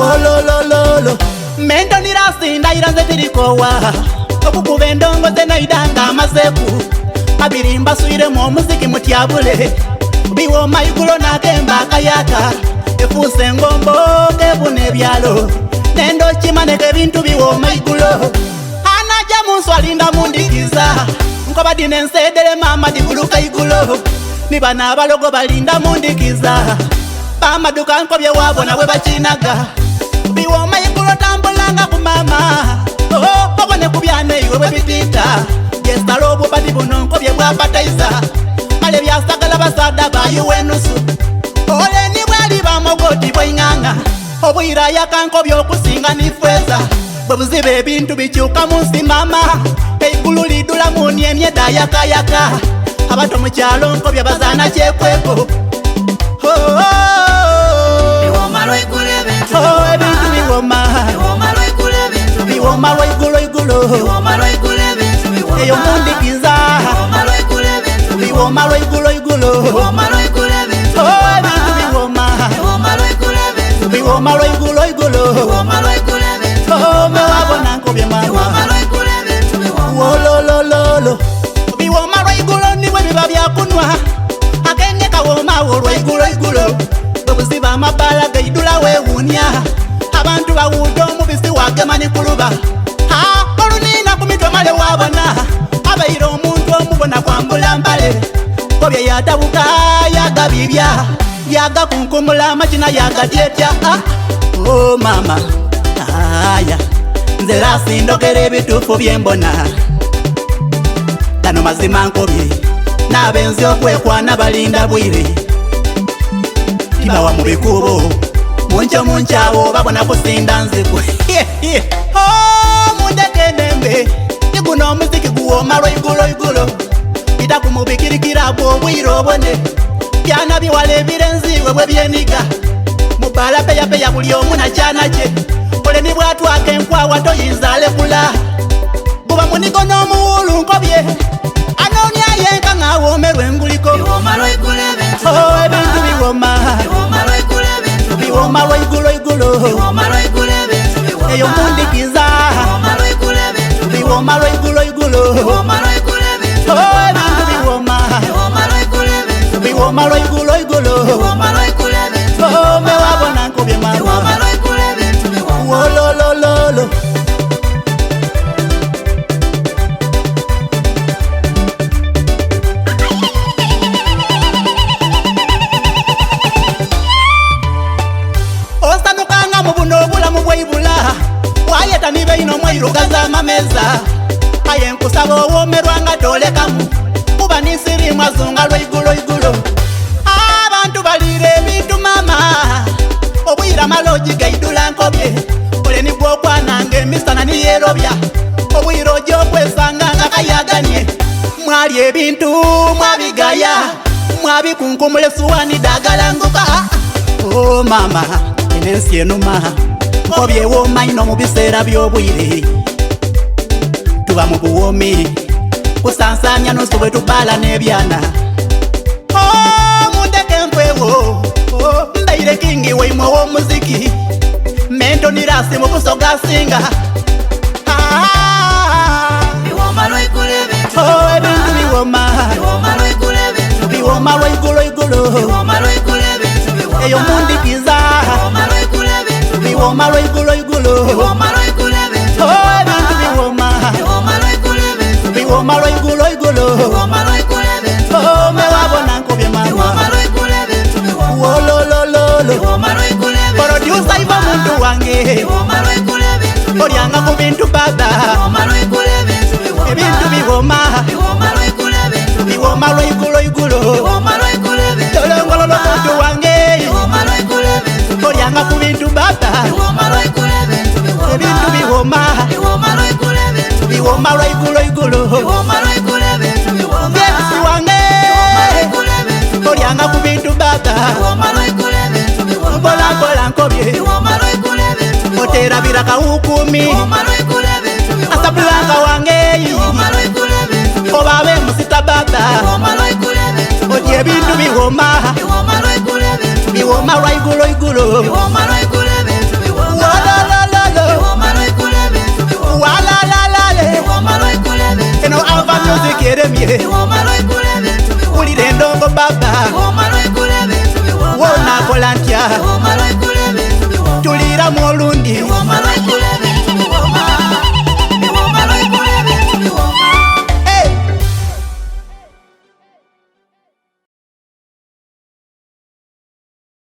wololololo mendo nirasinda iranze tirikowa okukuba endongo zenaidanga amazeku abirimba suiremu omuziki mutyabule biwoma igulo nagemba akayaka efuse engombo kebuna ebyalo nendo kimaneka ebintu biwoma igulo anaja munswalinda mundikiza nkoba dina ensedere mama diguluka igulo nibana abalogo balinda mundikiza bamaduka nkobye wabona bwe bakinaga biwoma igulo tambulanga ku mama babone kubyane iwe bwe bitita yesalo obwo badi buno nkobye bwapataiza male byasagala basada bayuwenusu ole ni bwali bamogoti bwinganga obwira yakankobye okusinga nifweza bwe buzibe ebintu bikyuka munsi mama eigulu lidula muni emyeda yakayaka abato mukyalo nkobye bazana kyekweko ebintu biwoma biwoma lwaigulo eyo mundikiza biwoma lwaigulo ebintu biwoma biwoma lwaigulo mewabona nkobye mama wololololo biwoma lwaigulo nibwe biba byakunwa akenge kawomawo lwaigulo bwebuziba amabala gaidula wewunya abantu bawuuta omubisi wagemani kuluba olunina ku mitwe male wabona abaire omuntu omubona kwambula mbale kobye yatabuka yagabibya yagakunkumula amakina yagatyetya mama aya nze lasindokera ebituufu byembona gano mazima nkobye n'abenzi okwekwana balinda bwire tibawa mu bikubo munchawo babona kusinda nzikwe mundekenembe iguno omuziki guwoma lwaigulo bita kumubikirikira bwobwire obone byana biwala ebirenziwe bwe byeniga mubala peyapeya buli omu nakyanakye ole ni bwatwaka enkwawa toyinza alekula buba munigo n'omuwulu nkobye anonya yenka ng'awomerwa enguliko ebintu biwoma biwoma lwaigulo eyo mundikiza biwoma lwaigulo ebintu biwoma biwoma lwaigulo mewabona nkobye mama wololololo osanukanga mu buno obulamu bwaibula wayeta nibeino mwairugaza amameza aye nkusaba owomerwanga tolekamu kuba nisirimu azunga lwaigulo abantu balire ebintu mama obwira maloji gaidula nkobye ole nibwo okwananga emisana niyerobya obwira ojo okwesanga nga kayaganye mwali ebintu mwabigaya mwabikunkumula esuwani dagalanguka mama enensi enuma nkobye womaino mu biseera by'obwire tuba mu buwomi kusansanya nusu bwe tubala n'ebyana mundeke nkwewo mbaire kingi weimwe w'omuziki mento nirasi mu kusoga singa ebintu biwoma biwoma lwaigulo eyo mundikiza biwoma lwaigulo ebintu biwoma biwoma lwaigulo mewabona nkobye mama wololololo produsa iva muntu wange olyanga ku bintu baba ebintu biwoma biwoma lwaigulo tolongololo muntu wange olyanga ku bintu baba ebintu biwoma biwoma lwaigulo byebisi wange olyanga ku bintu baba mpolampola nkobye oterabira kawukumi asabulanga wange obabe musita baba oti ebintu biwoma biwoma lwaigulo yeremye ulira endongo baba wonakola ntya